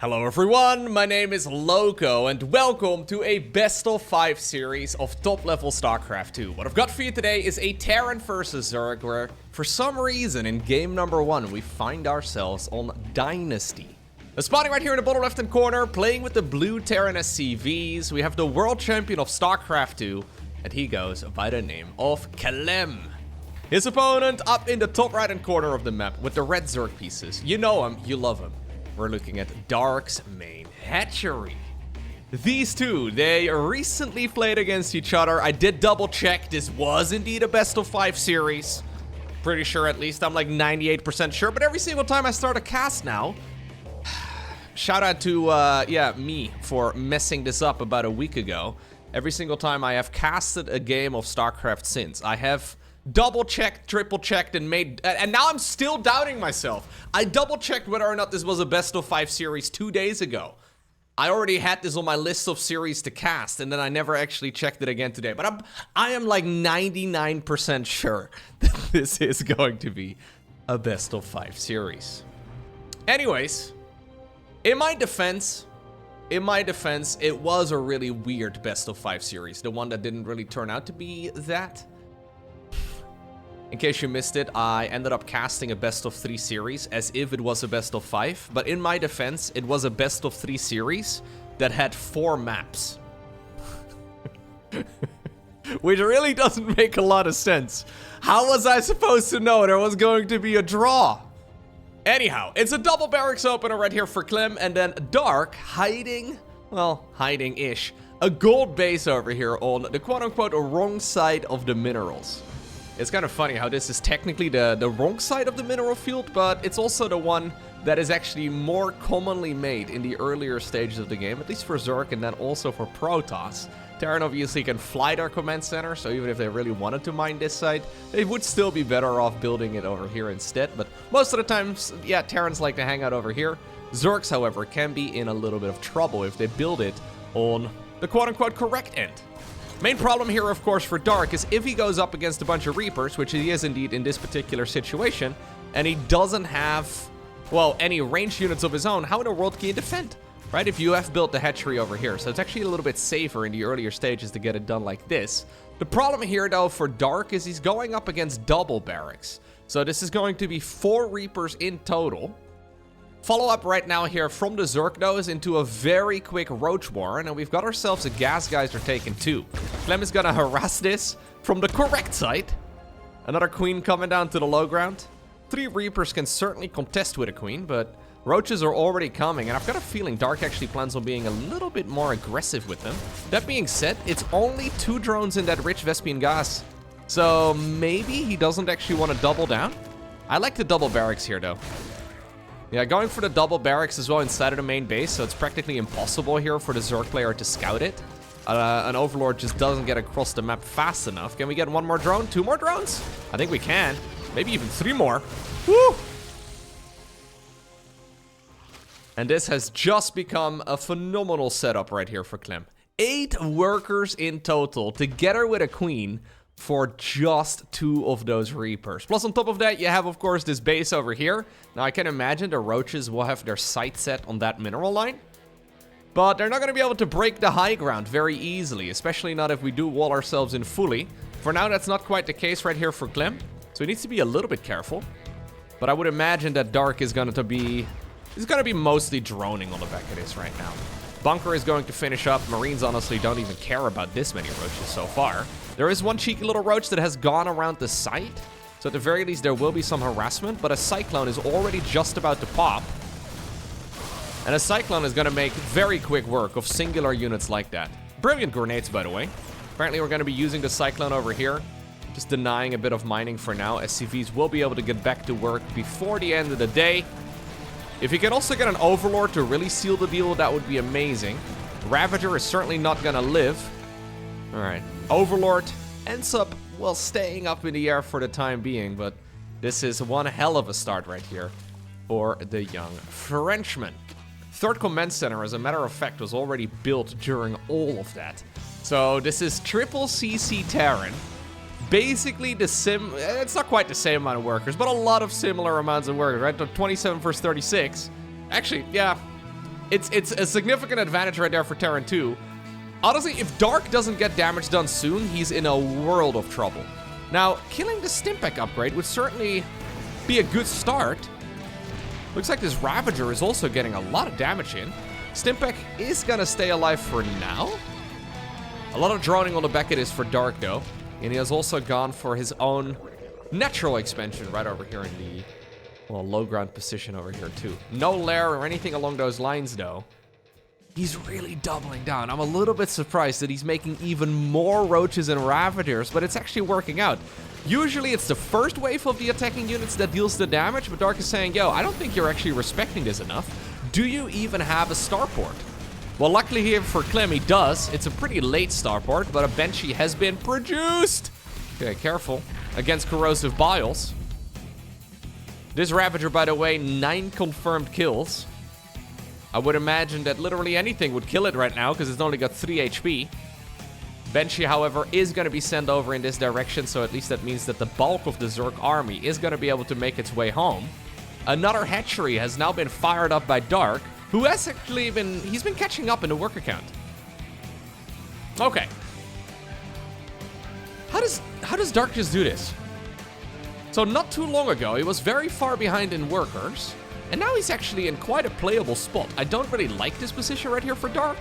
Hello everyone, my name is Loco and welcome to a best of 5 series of top level StarCraft 2. What I've got for you today is a Terran versus Zerg where for some reason in game number 1 we find ourselves on Dynasty. Spawning right here in the bottom left hand corner, playing with the blue Terran SCVs, we have the world champion of StarCraft 2 and he goes by the name of Clem. His opponent up in the top right hand corner of the map with the red Zerg pieces. You know him, you love him. We're looking at Dark's main hatchery. These two, they recently played against each other. I did double check. This was indeed a best of 5 series. Pretty sure at least. I'm like 98% sure. But every single time I start a cast now, shout out to, me for messing this up about a week ago. Every single time I have casted a game of StarCraft since, I have double checked, triple checked, and now I'm still doubting myself. I double checked whether or not this was a best of 5 series 2 days ago. I already had this on my list of series to cast, and then I never actually checked it again today. But I am like 99% sure that this is going to be a best of 5 series. Anyways, in my defense, it was a really weird best of 5 series. The one that didn't really turn out to be that. In case you missed it, I ended up casting a best of 3 series as if it was a best of 5. But in my defense, it was a best of 3 series that had 4 maps. Which really doesn't make a lot of sense. How was I supposed to know there was going to be a draw? Anyhow, it's a double barracks opener right here for Clem. And then Dark hiding, well, hiding-ish, a gold base over here on the quote-unquote wrong side of the minerals. It's kind of funny how this is technically the wrong side of the mineral field, but it's also the one that is actually more commonly made in the earlier stages of the game, at least for Zerg and then also for Protoss. Terran obviously can fly their command center, so even if they really wanted to mine this side, they would still be better off building it over here instead. But most of the times, yeah, Terrans like to hang out over here. Zergs, however, can be in a little bit of trouble if they build it on the quote-unquote correct end. Main problem here, of course, for Dark is if he goes up against a bunch of Reapers, which he is indeed in this particular situation, and he doesn't have, well, any ranged units of his own, how in the world can you defend? Right? If you have built the hatchery over here. So it's actually a little bit safer in the earlier stages to get it done like this. The problem here, though, for Dark is he's going up against double barracks. So this is going to be 4 Reapers in total. Follow up right now here from the Zerg, though, is into a very quick Roach Warren, and we've got ourselves a Gas Geyser taken too. Clem is gonna harass this from the correct side. Another Queen coming down to the low ground. 3 Reapers can certainly contest with a Queen, but Roaches are already coming, and I've got a feeling Dark actually plans on being a little bit more aggressive with them. That being said, it's only 2 drones in that rich Vespian gas, so maybe he doesn't actually want to double down. I like the double barracks here, though. Yeah, going for the double barracks as well inside of the main base, so it's practically impossible here for the Zerg player to scout it. An Overlord just doesn't get across the map fast enough. Can we get 1 more drone? 2 more drones? I think we can. Maybe even 3 more. Woo! And this has just become a phenomenal setup right here for Clem. 8 workers in total, together with a Queen, for just 2 of those Reapers. Plus on top of that, you have of course this base over here. Now I can imagine the Roaches will have their sight set on that mineral line. But they're not going to be able to break the high ground very easily, especially not if we do wall ourselves in fully. For now, that's not quite the case right here for Clem. So he needs to be a little bit careful. But I would imagine that Dark is going to be... he's going to be mostly droning on the back of this right now. Bunker is going to finish up. Marines honestly don't even care about this many Roaches so far. There is one cheeky little Roach that has gone around the site. So at the very least, there will be some harassment. But a Cyclone is already just about to pop. And a Cyclone is going to make very quick work of singular units like that. Brilliant grenades, by the way. Apparently, we're going to be using the Cyclone over here. Just denying a bit of mining for now. SCVs will be able to get back to work before the end of the day. If you can also get an Overlord to really seal the deal, that would be amazing. Ravager is certainly not going to live. Alright. Overlord ends up, well, staying up in the air for the time being, but this is one hell of a start right here for the young Frenchman. 3rd Command Center, as a matter of fact, was already built during all of that. So this is triple CC Terran. Basically it's not quite the same amount of workers, but a lot of similar amounts of workers, right? 27 versus 36. Actually, yeah, It's a significant advantage right there for Terran too. Honestly, if Dark doesn't get damage done soon, he's in a world of trouble. Now, killing the Stimpak upgrade would certainly be a good start. Looks like this Ravager is also getting a lot of damage in. Stimpak is gonna stay alive for now. A lot of droning on the back it is for Dark though. And he has also gone for his own natural expansion right over here in the, well, low ground position over here too. No lair or anything along those lines though. He's really doubling down. I'm a little bit surprised that he's making even more roaches and ravagers, but it's actually working out. Usually it's the first wave of the attacking units that deals the damage, but Dark is saying, yo, I don't think you're actually respecting this enough. Do you even have a starport? Well, luckily here for Clem, he does. It's a pretty late starport, but a Banshee has been produced. Okay, careful. Against corrosive biles. This Ravager, by the way, 9 confirmed kills. I would imagine that literally anything would kill it right now because it's only got 3 HP. Banshee, however, is going to be sent over in this direction, so at least that means that the bulk of the Zerg army is going to be able to make its way home. Another hatchery has now been fired up by Dark, who has actually he's been catching up in the worker count. Okay. How does Dark just do this? So not too long ago, he was very far behind in workers, and now he's actually in quite a playable spot. I don't really like this position right here for Dark,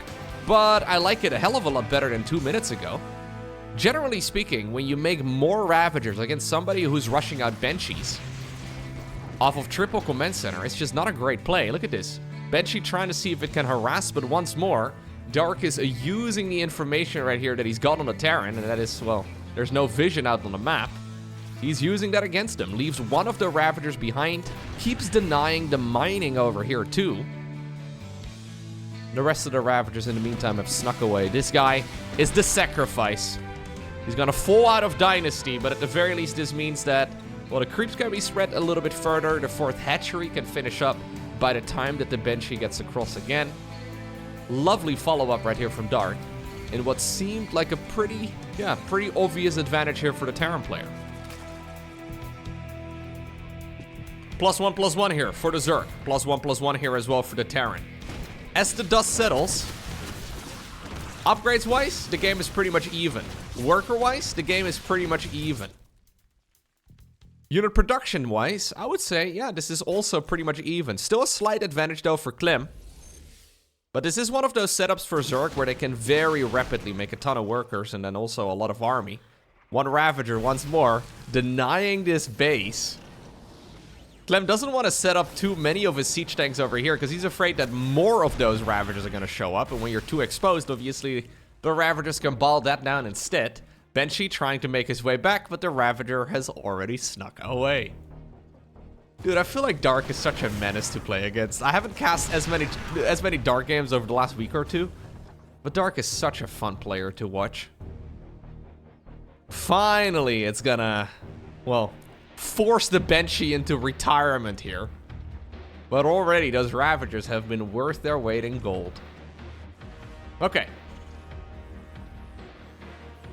but I like it a hell of a lot better than 2 minutes ago. Generally speaking, when you make more Ravagers against somebody who's rushing out Banshees off of triple command center, it's just not a great play. Look at this. Banshee trying to see if it can harass, but once more, Dark is using the information right here that he's got on the Terran, and that is, well, there's no vision out on the map. He's using that against him, leaves one of the Ravagers behind, keeps denying the mining over here too. The rest of the Ravagers in the meantime have snuck away. This guy is the sacrifice. He's gonna fall out of Dynasty, but at the very least this means that, well, the creep's gonna be spread a little bit further. The 4th hatchery can finish up by the time that the Banshee gets across again. Lovely follow-up right here from Dark, in what seemed like a pretty obvious advantage here for the Terran player. +1/+1 here for the Zerg. +1/+1 here as well for the Terran. As the dust settles, upgrades-wise, the game is pretty much even. Worker-wise, the game is pretty much even. Unit production-wise, I would say, yeah, this is also pretty much even. Still a slight advantage, though, for Clem. But this is one of those setups for Zerg where they can very rapidly make a ton of workers and then also a lot of army. One Ravager, once more, denying this base. Clem doesn't want to set up too many of his siege tanks over here because he's afraid that more of those Ravagers are going to show up. And when you're too exposed, obviously, the Ravagers can ball that down instead. Banshee trying to make his way back, but the Ravager has already snuck away. Dude, I feel like Dark is such a menace to play against. I haven't cast as many Dark games over the last week or two, but Dark is such a fun player to watch. Finally, it's gonna, well, force the Banshee into retirement here. But already, those Ravagers have been worth their weight in gold. Okay.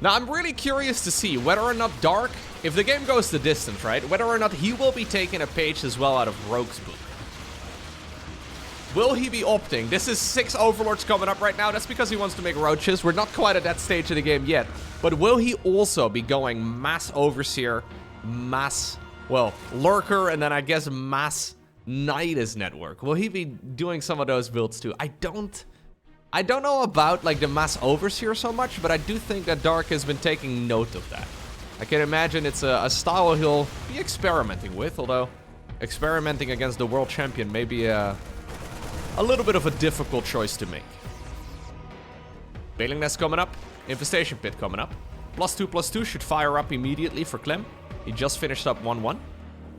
Now, I'm really curious to see whether or not Dark, if the game goes the distance, right, whether or not he will be taking a page as well out of Rogue's book. Will he be opting? This is 6 Overlords coming up right now. That's because he wants to make roaches. We're not quite at that stage of the game yet. But will he also be going mass Overseer, mass, well, Lurker, and then I guess mass Nydus network? Will he be doing some of those builds too? I don't know about like the mass Overseer so much, but I do think that Dark has been taking note of that. I can imagine it's a style he'll be experimenting with, although experimenting against the world champion may be a little bit of a difficult choice to make. Bailing Nest coming up, Infestation Pit coming up. +2/+2 should fire up immediately for Clem. He just finished up 1-1.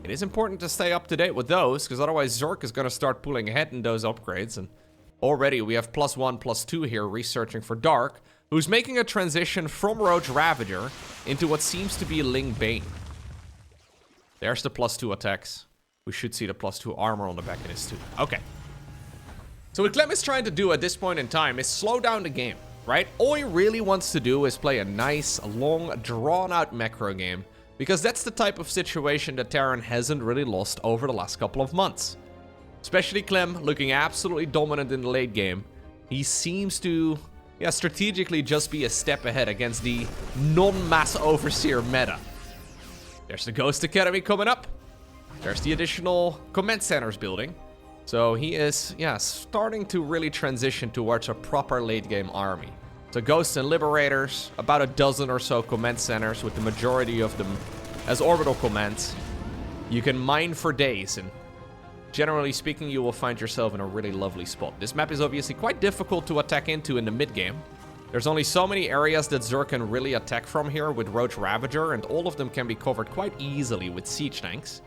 It is important to stay up to date with those, because otherwise Zerg is going to start pulling ahead in those upgrades. And already we have +1/+2 here researching for Dark, who's making a transition from Roach Ravager into what seems to be Ling Bane. There's the +2 attacks. We should see the +2 armor on the back of this too. Okay. So what Clem is trying to do at this point in time is slow down the game, right? All he really wants to do is play a nice, long, drawn-out macro game, because that's the type of situation that Terran hasn't really lost over the last couple of months. Especially Clem, looking absolutely dominant in the late game. He seems to, yeah, strategically just be a step ahead against the non-mass overseer meta. There's the Ghost Academy coming up. There's the additional command centers building. So he is, yeah, starting to really transition towards a proper late game army. So Ghosts and Liberators, about a dozen or so command centers, with the majority of them as orbital commands. You can mine for days, and generally speaking, you will find yourself in a really lovely spot. This map is obviously quite difficult to attack into in the mid-game. There's only so many areas that Zerg can really attack from here with Roach Ravager, and all of them can be covered quite easily with siege tanks.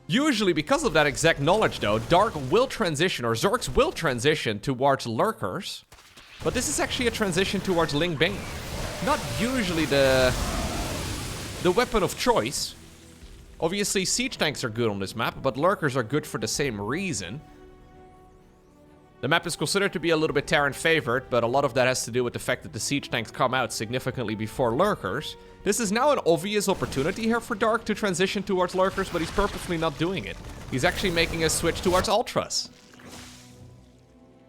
Usually, because of that exact knowledge though, Dark will transition, or Zergs will transition towards Lurkers. But this is actually a transition towards Ling Bane. Not usually the weapon of choice. Obviously, siege tanks are good on this map, but Lurkers are good for the same reason. The map is considered to be a little bit Terran favored, but a lot of that has to do with the fact that the siege tanks come out significantly before Lurkers. This is now an obvious opportunity here for Dark to transition towards Lurkers, but he's purposely not doing it. He's actually making a switch towards Ultras.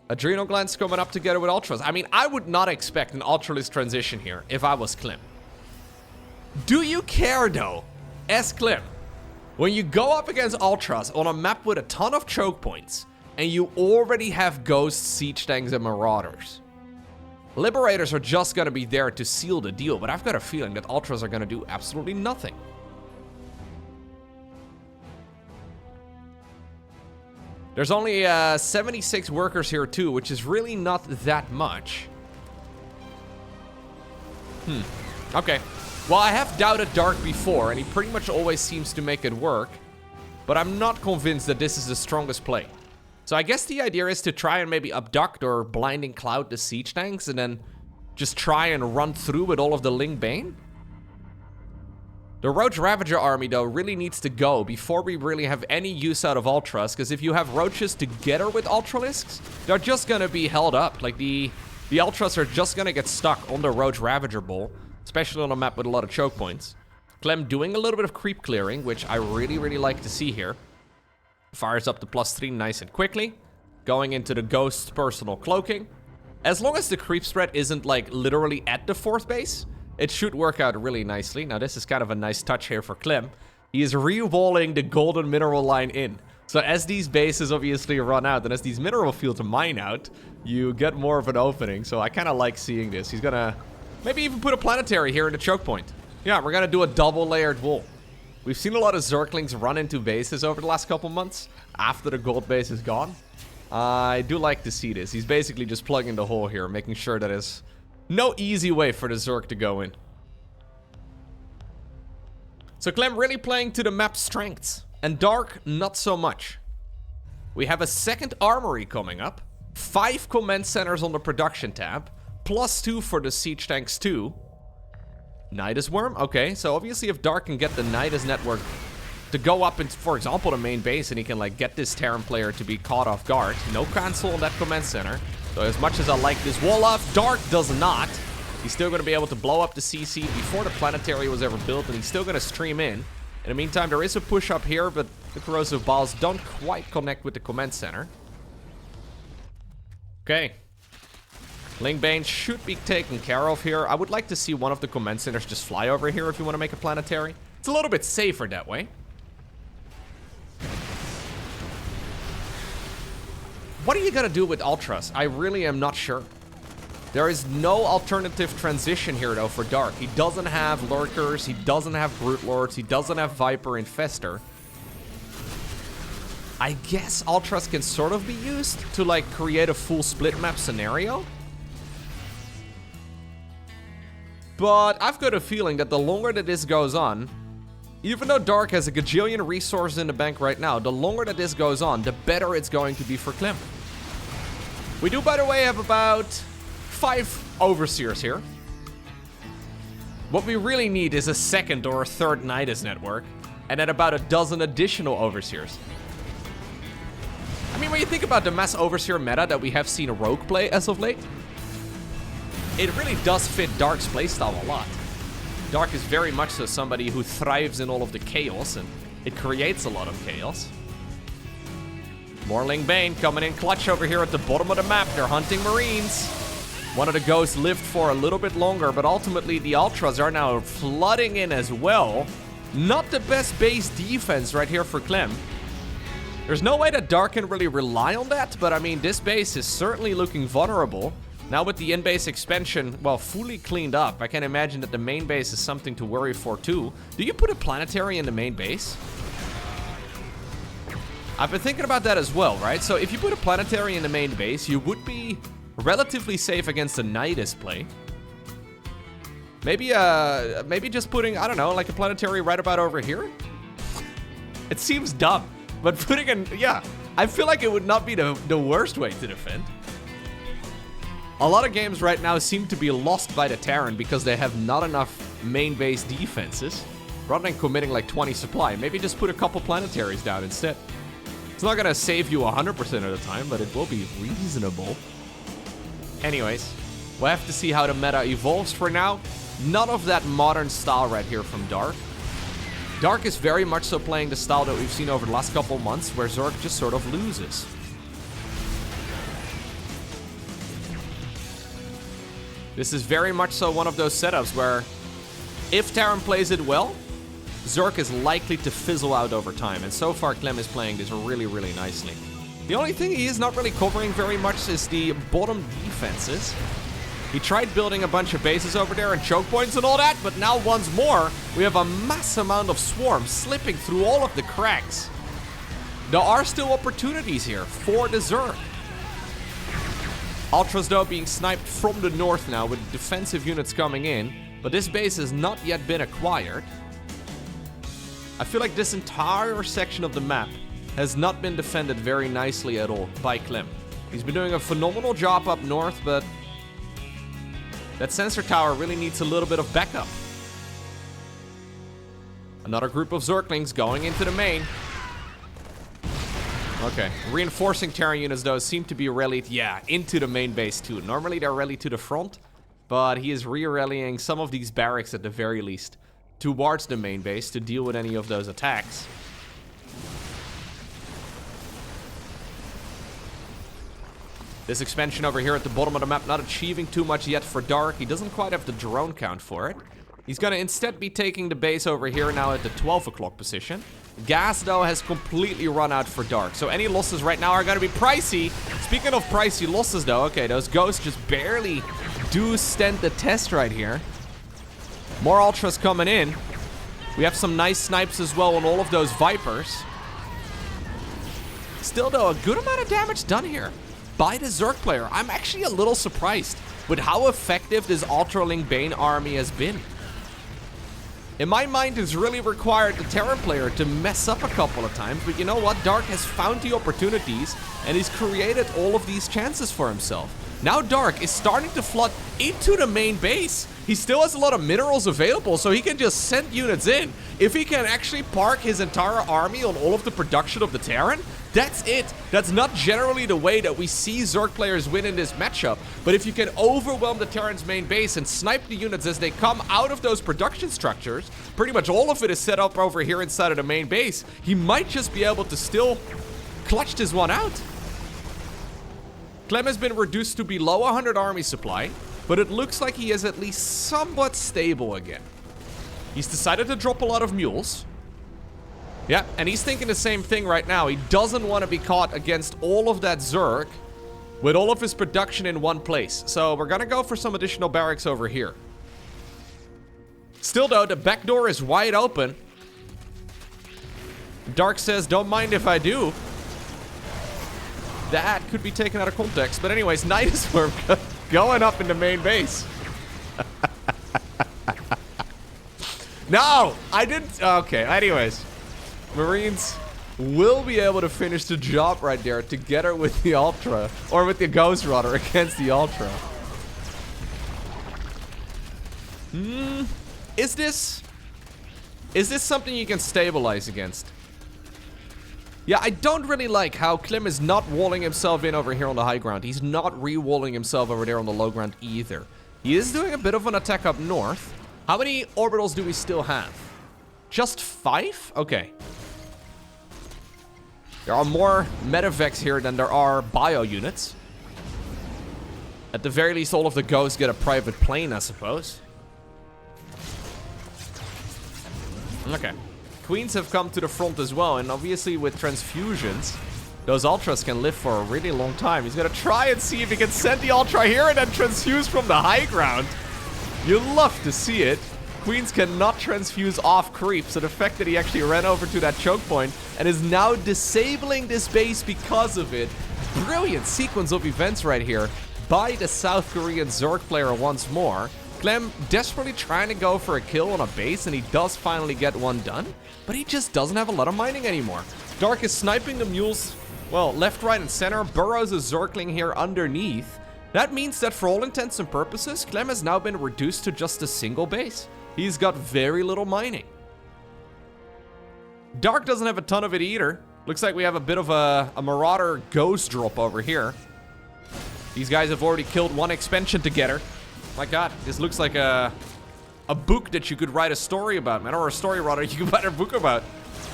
Adrenal Glands coming up together with Ultras. I mean, I would not expect an Ultralist transition here if I was Clem. Do you care though, as Clem, when you go up against Ultras on a map with a ton of choke points, and you already have Ghosts, Siege Tanks, and Marauders? Liberators are just gonna be there to seal the deal, but I've got a feeling that Ultras are gonna do absolutely nothing. There's only 76 workers here too, which is really not that much. Okay. Well, I have doubted Dark before, and he pretty much always seems to make it work. But I'm not convinced that this is the strongest play. So I guess the idea is to try and maybe abduct or blinding cloud the siege tanks, and then just try and run through with all of the Ling Bane. The Roach Ravager army, though, really needs to go before we really have any use out of Ultras, because if you have Roaches together with Ultralisks, they're just gonna be held up. Like, the Ultras are just gonna get stuck on the Roach Ravager ball, especially on a map with a lot of choke points. Clem doing a little bit of creep clearing, which I really, really like to see here. Fires up the +3 nice and quickly. Going into the Ghost's personal cloaking. As long as the creep spread isn't, like, literally at the 4th base, it should work out really nicely. Now, this is kind of a nice touch here for Clem. He is re-walling the golden mineral line in. So as these bases obviously run out, and as these mineral fields mine out, you get more of an opening. So I kind of like seeing this. He's gonna maybe even put a planetary here in the choke point. Yeah, we're gonna do a double layered wall. We've seen a lot of Zerglings run into bases over the last couple months after the gold base is gone. I do like to see this. He's basically just plugging the hole here, making sure that there's no easy way for the Zerg to go in. So Clem really playing to the map's strengths, and Dark not so much. We have a second armory coming up, 5 command centers on the production tab, +2 for the siege tanks too. Nydus Worm? Okay, so obviously if Dark can get the Nydus network to go up into, for example, the main base, and he can, like, get this Terran player to be caught off guard. No cancel on that command center. So as much as I like this wall off, Dark does not. He's still going to be able to blow up the CC before the planetary was ever built, and he's still going to stream in. In the meantime, there is a push up here, but the corrosive balls don't quite connect with the command center. Okay. Ling Bane should be taken care of here. I would like to see one of the command centers just fly over here if you want to make a planetary. It's a little bit safer that way. What are you gonna do with Ultras? I really am not sure. There is no alternative transition here though for Dark. He doesn't have Lurkers, he doesn't have Brute Lords, he doesn't have Viper Infester. I guess Ultras can sort of be used to, like, create a full split map scenario. But I've got a feeling that the longer that this goes on, even though Dark has a gajillion resources in the bank right now, the longer that this goes on, the better it's going to be for Clem. We do, by the way, have about 5 Overseers here. What we really need is a second or a third Nydus network, and then about a dozen additional Overseers. I mean, when you think about the mass Overseer meta that we have seen Rogue play as of late, it really does fit Dark's playstyle a lot. Dark is very much so somebody who thrives in all of the chaos, and it creates a lot of chaos. Morling Bane coming in clutch over here at the bottom of the map. They're hunting Marines. One of the ghosts lived for a little bit longer, but ultimately the Ultras are now flooding in as well. Not the best base defense right here for Clem. There's no way that Dark can really rely on that, but I mean, this base is certainly looking vulnerable. Now with the in-base expansion, well, fully cleaned up, I can imagine that the main base is something to worry for too. Do you put a planetary in the main base? I've been thinking about that as well, right? So if you put a planetary in the main base, you would be relatively safe against a Nydus play. Maybe just putting, I don't know, like a planetary right about over here? It seems dumb, but putting in, yeah, I feel like it would not be the worst way to defend. A lot of games right now seem to be lost by the Terran because they have not enough main base defenses. Rather than committing like 20 supply, maybe just put a couple planetaries down instead. It's not gonna save you 100% of the time, but it will be reasonable. Anyways, we'll have to see how the meta evolves. For now, none of that modern style right here from Dark. Dark is very much so playing the style that we've seen over the last couple months, where Zerg just sort of loses. This is very much so one of those setups where, if Terran plays it well, Zerg is likely to fizzle out over time, and so far Clem is playing this really, really nicely. The only thing he is not really covering very much is the bottom defenses. He tried building a bunch of bases over there and choke points and all that, but now once more, we have a mass amount of swarms slipping through all of the cracks. There are still opportunities here for the Zerg. Ultras though being sniped from the north now with defensive units coming in, but this base has not yet been acquired. I feel like this entire section of the map has not been defended very nicely at all by Clem. He's been doing a phenomenal job up north, but that sensor tower really needs a little bit of backup. Another group of Zerglings going into the main. Okay, reinforcing Terran units though seem to be rallied, yeah, into the main base too. Normally they're rallied to the front, but he is re-rallying some of these barracks at the very least towards the main base to deal with any of those attacks. This expansion over here at the bottom of the map not achieving too much yet for Dark. He doesn't quite have the drone count for it. He's gonna instead be taking the base over here now at the 12 o'clock position. Gas, though, has completely run out for Dark, so any losses right now are gonna be pricey. Speaking of pricey losses, though, okay, those ghosts just barely do stand the test right here. More Ultras coming in. We have some nice snipes as well on all of those Vipers. Still, though, a good amount of damage done here by the Zerg player. I'm actually a little surprised with how effective this Ultraling Bane army has been. In my mind, it's really required the Terran player to mess up a couple of times, but you know what? Dark has found the opportunities, and he's created all of these chances for himself. Now Dark is starting to flood into the main base. He still has a lot of minerals available, so he can just send units in. If he can actually park his entire army on all of the production of the Terran, that's it. That's not generally the way that we see Zerg players win in this matchup. But if you can overwhelm the Terran's main base and snipe the units as they come out of those production structures, pretty much all of it is set up over here inside of the main base, he might just be able to still clutch this one out. Clem has been reduced to below 100 army supply, but it looks like he is at least somewhat stable again. He's decided to drop a lot of mules. Yeah, and he's thinking the same thing right now. He doesn't want to be caught against all of that Zerg with all of his production in one place. So we're gonna go for some additional barracks over here. Still though, the back door is wide open. Dark says, don't mind if I do. That could be taken out of context. But anyways, Nydus worm going up in the main base. No, I didn't. Okay, anyways. Marines will be able to finish the job right there together with the Ultra. Or with the Ghost rather, against the Ultra. Is this something you can stabilize against? Yeah, I don't really like how Clem is not walling himself in over here on the high ground. He's not re-walling himself over there on the low ground either. He is doing a bit of an attack up north. How many orbitals do we still have? Just 5? Okay. There are more medevacs here than there are bio units. At the very least, all of the ghosts get a private plane, I suppose. Okay. Queens have come to the front as well, and obviously with transfusions, those ultras can live for a really long time. He's gonna try and see if he can send the ultra here and then transfuse from the high ground. You love to see it. Queens cannot transfuse off creep, so the fact that he actually ran over to that choke point and is now disabling this base because of it. Brilliant sequence of events right here by the South Korean Zerg player once more. Clem desperately trying to go for a kill on a base, and he does finally get one done, but he just doesn't have a lot of mining anymore. Dark is sniping the mules, well, left, right, and center. Burrows is Zergling here underneath. That means that for all intents and purposes, Clem has now been reduced to just a single base. He's got very little mining. Dark doesn't have a ton of it either. Looks like we have a bit of a Marauder ghost drop over here. These guys have already killed one expansion together. My god, this looks like a book that you could write a story about, man. Or a story rather you could write a book about.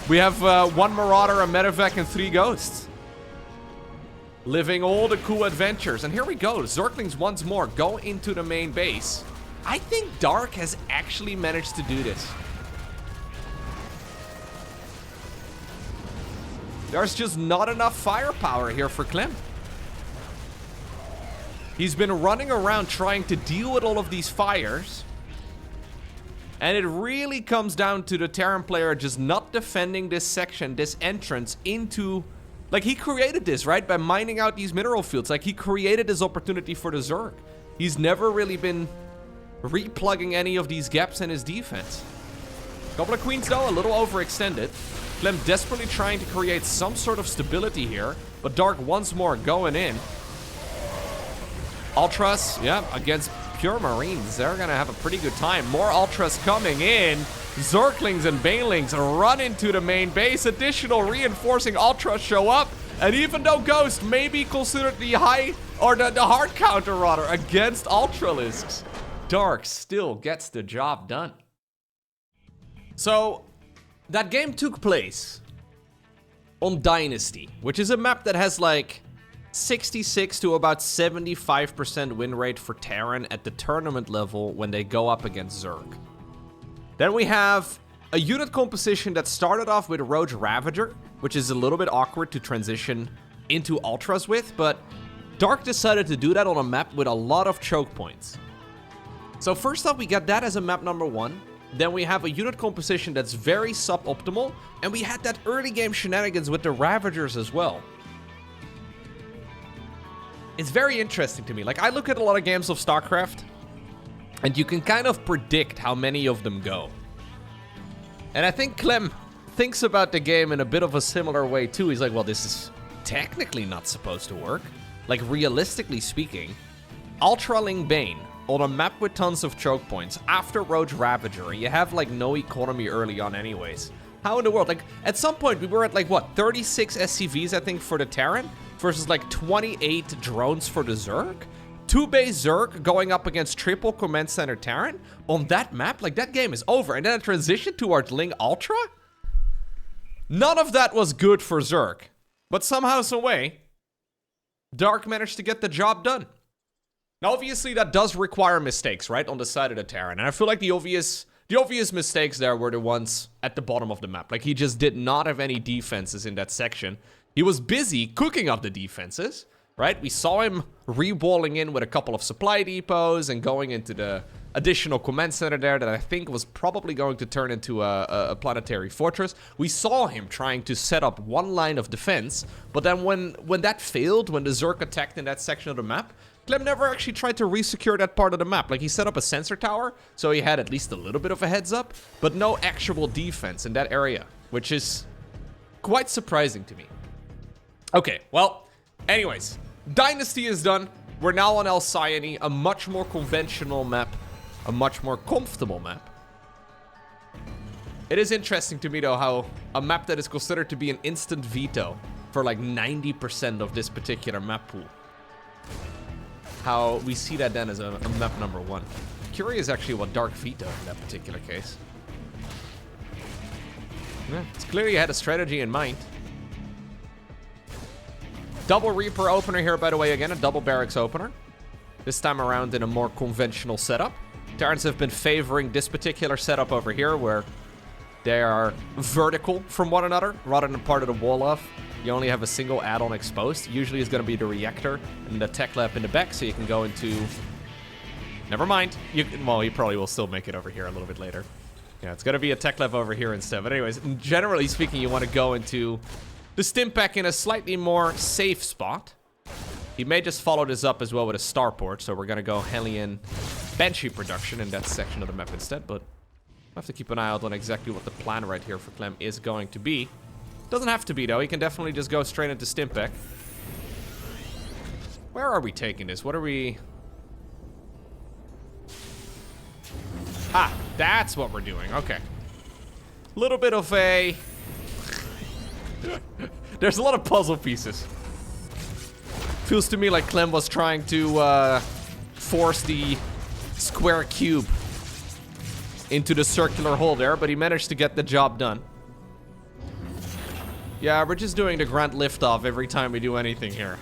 We have one Marauder, a medevac, and 3 ghosts. Living all the cool adventures. And here we go. Zerglings once more go into the main base. I think Dark has actually managed to do this. There's just not enough firepower here for Clem. He's been running around trying to deal with all of these fires. And it really comes down to the Terran player just not defending this section, this entrance into... Like, he created this, right? By mining out these mineral fields. Like, he created this opportunity for the Zerg. He's never really been replugging any of these gaps in his defense. Couple of queens, though, a little overextended. Clem desperately trying to create some sort of stability here. But Dark once more going in. Ultras, yeah, against pure Marines. They're gonna have a pretty good time. More Ultras coming in. Zerglings and Banelings run into the main base. Additional reinforcing Ultras show up. And even though Ghost may be considered the high, or the hard counter rather, against Ultralisks, Dark still gets the job done. So, that game took place on Dynasty, which is a map that has like 66 to about 75% win rate for Terran at the tournament level when they go up against Zerg. Then we have a unit composition that started off with Rogue Ravager, which is a little bit awkward to transition into Ultras with, but Dark decided to do that on a map with a lot of choke points. So first up, we got that as a map number 1. Then we have a unit composition that's very suboptimal, and we had that early game shenanigans with the Ravagers as well. It's very interesting to me. Like, I look at a lot of games of StarCraft, and you can kind of predict how many of them go. And I think Clem thinks about the game in a bit of a similar way too. He's like, well, this is technically not supposed to work. Like, realistically speaking, Ultraling Bane on a map with tons of choke points after Rogue Ravager, you have like no economy early on anyways. How in the world? Like, at some point we were at like, what, 36 SCVs I think for the Terran versus like 28 drones for the Zerg? 2 base Zerg going up against triple command center Terran on that map? Like, that game is over. And then a transition towards Ling Ultra? None of that was good for Zerg. But somehow, some way, Dark managed to get the job done. Now, obviously, that does require mistakes, right, on the side of the Terran. And I feel like the obvious mistakes there were the ones at the bottom of the map. Like, he just did not have any defenses in that section. He was busy cooking up the defenses, right? We saw him re-walling in with a couple of supply depots and going into the additional command center there that I think was probably going to turn into a planetary fortress. We saw him trying to set up one line of defense, but then when that failed, when the Zerg attacked in that section of the map, Clem never actually tried to re-secure that part of the map. Like, he set up a sensor tower, so he had at least a little bit of a heads up, but no actual defense in that area, which is quite surprising to me. Okay, well, anyways, Dynasty is done. We're now on El Sayani, a much more conventional map, a much more comfortable map. It is interesting to me, though, how a map that is considered to be an instant veto for like 90% of this particular map pool, how we see that then as a map number 1. Curious actually what Dark vetoed in that particular case. Yeah, it's clear he had a strategy in mind. Double Reaper opener here, by the way, again, a double barracks opener. This time around in a more conventional setup. Terrans have been favoring this particular setup over here, where they are vertical from one another, rather than part of the wall off. You only have a single add-on exposed. Usually it's going to be the reactor and the tech lab in the back, so you can go into... Never mind. Well, you probably will still make it over here a little bit later. Yeah, it's going to be a tech lab over here instead. But anyways, generally speaking, you want to go into the stim pack in a slightly more safe spot. He may just follow this up as well with a starport, so we're going to go Hellion Banshee production in that section of the map instead, but we'll have to keep an eye out on exactly what the plan right here for Clem is going to be. Doesn't have to be, though. He can definitely just go straight into Stimpack. Where are we taking this? What are we... Ah, that's what we're doing. Okay. Little bit of a... There's a lot of puzzle pieces. Feels to me like Clem was trying to force the square cube into the circular hole there, but he managed to get the job done. Yeah, we're just doing the grand liftoff every time we do anything here.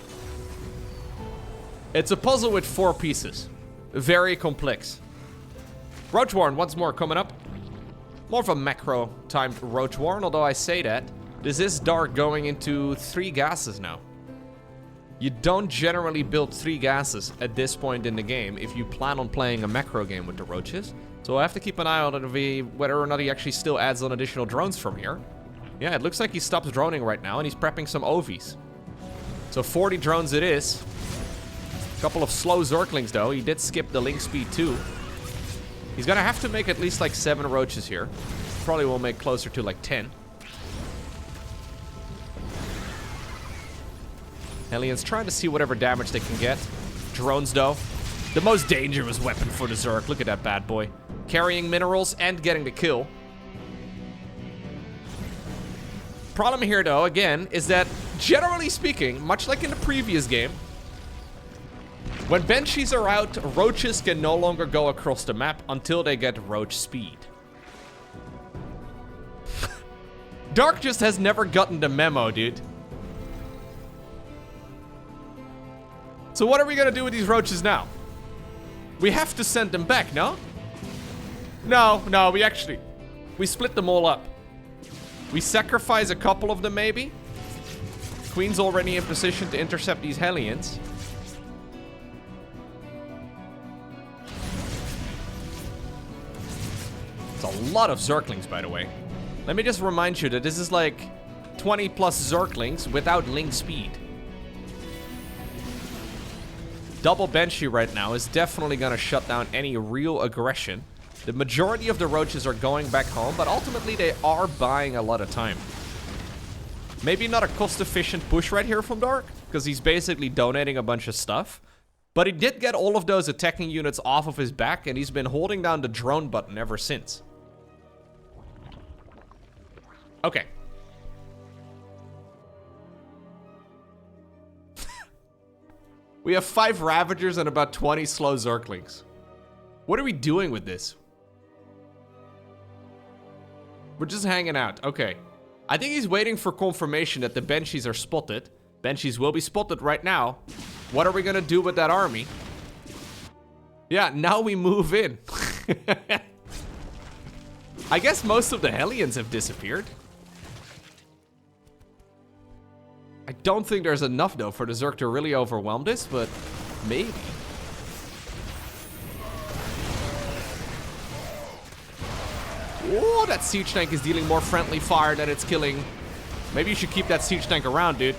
It's a puzzle with 4 pieces. Very complex. Roach Warren once more coming up. More of a macro-timed Roach Warren, although I say that. This is Dark going into 3 gases now. You don't generally build 3 gases at this point in the game if you plan on playing a macro game with the Roaches. So I have to keep an eye on whether or not he actually still adds on additional drones from here. Yeah, it looks like he stops droning right now and he's prepping some OVs. So 40 drones it is. A couple of slow Zerglings though. He did skip the link speed too. He's gonna have to make at least like 7 Roaches here. Probably will make closer to like 10. Hellions trying to see whatever damage they can get. Drones, though. The most dangerous weapon for the Zerg. Look at that bad boy. Carrying minerals and getting the kill. Problem here, though, again, is that, generally speaking, much like in the previous game, when Banshees are out, Roaches can no longer go across the map until they get Roach speed. Dark just has never gotten the memo, dude. So what are we gonna do with these Roaches now? We have to send them back, no? No, we split them all up. We sacrifice a couple of them, maybe? Queen's already in position to intercept these Hellions. It's a lot of Zerglings, by the way. Let me just remind you that this is like 20 plus Zerglings without link speed. Double Banshee right now is definitely going to shut down any real aggression. The majority of the Roaches are going back home, but ultimately they are buying a lot of time. Maybe not a cost-efficient push right here from Dark, because he's basically donating a bunch of stuff. But he did get all of those attacking units off of his back, and he's been holding down the drone button ever since. Okay. We have 5 Ravagers and about 20 slow Zerglings. What are we doing with this? We're just hanging out. Okay. I think he's waiting for confirmation that the Banshees are spotted. Banshees will be spotted right now. What are we gonna do with that army? Yeah, now we move in. I guess most of the Hellions have disappeared. I don't think there's enough, though, for the Zerg to really overwhelm this, but maybe. Oh, that siege tank is dealing more friendly fire than it's killing. Maybe you should keep that siege tank around, dude.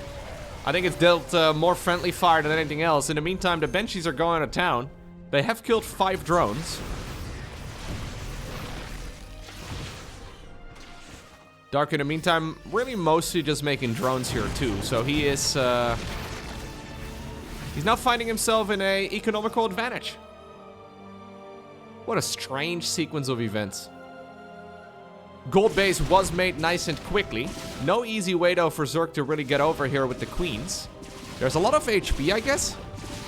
I think it's dealt more friendly fire than anything else. In the meantime, the Banshees are going to town. They have killed 5 drones. Dark, in the meantime, really mostly just making drones here too. So he is, he's now finding himself in a economical advantage. What a strange sequence of events. Gold base was made nice and quickly. No easy way though for Zerg to really get over here with the queens. There's a lot of HP, I guess.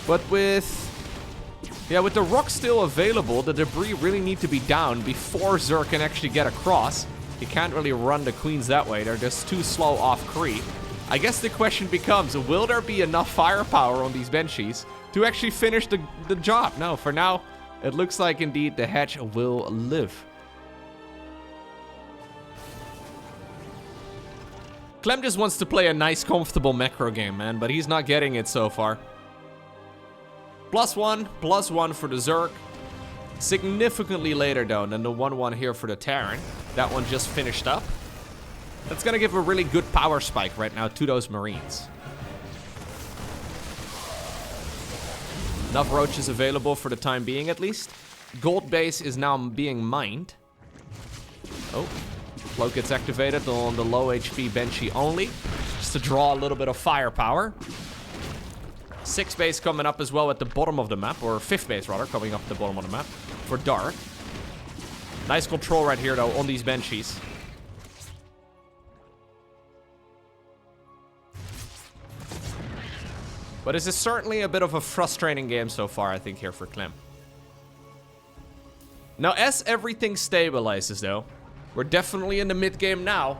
But with the rock still available, the debris really need to be down before Zerg can actually get across. You can't really run the queens that way. They're just too slow off creep. I guess the question becomes, will there be enough firepower on these Banshees to actually finish the job? No, for now, it looks like indeed the Hedge will live. Clem just wants to play a nice, comfortable macro game, man, but he's not getting it so far. +1 for the Zerg. Significantly later, though, than the 1-1 here for the Terran. That one just finished up. That's gonna give a really good power spike right now to those Marines. Enough roaches available for the time being, at least. Gold base is now being mined. Oh, cloak gets activated on the low HP Banshee only, just to draw a little bit of firepower. 6th base coming up as well at the bottom of the map, or 5th base rather, coming up at the bottom of the map for Dark. Nice control right here though on these Banshees. But this is certainly a bit of a frustrating game so far, I think, here for Clem. Now, as everything stabilizes, though, we're definitely in the mid-game now.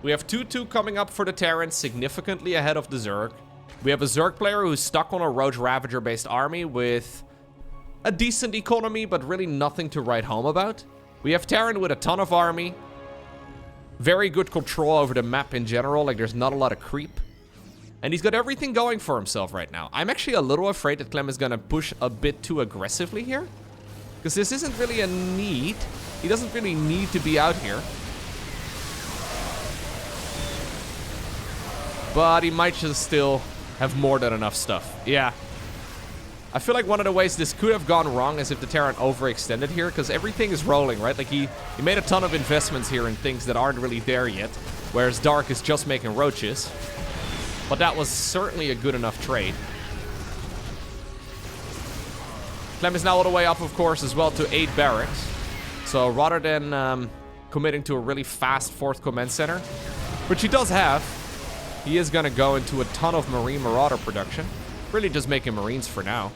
We have 2-2 coming up for the Terran, significantly ahead of the Zerg. We have a Zerg player who's stuck on a Roach Ravager-based army with a decent economy, but really nothing to write home about. We have Terran with a ton of army. Very good control over the map in general, like there's not a lot of creep. And he's got everything going for himself right now. I'm actually a little afraid that Clem is going to push a bit too aggressively here. Because this isn't really a need. He doesn't really need to be out here. But he might just still have more than enough stuff. Yeah. I feel like one of the ways this could have gone wrong is if the Terran overextended here. Because everything is rolling, right? Like he made a ton of investments here in things that aren't really there yet. Whereas Dark is just making roaches. But that was certainly a good enough trade. Clem is now all the way up, of course, as well to 8 barracks. So rather than committing to a really fast 4th command center, which he does have, he is going to go into a ton of Marine Marauder production. Really just making Marines for now.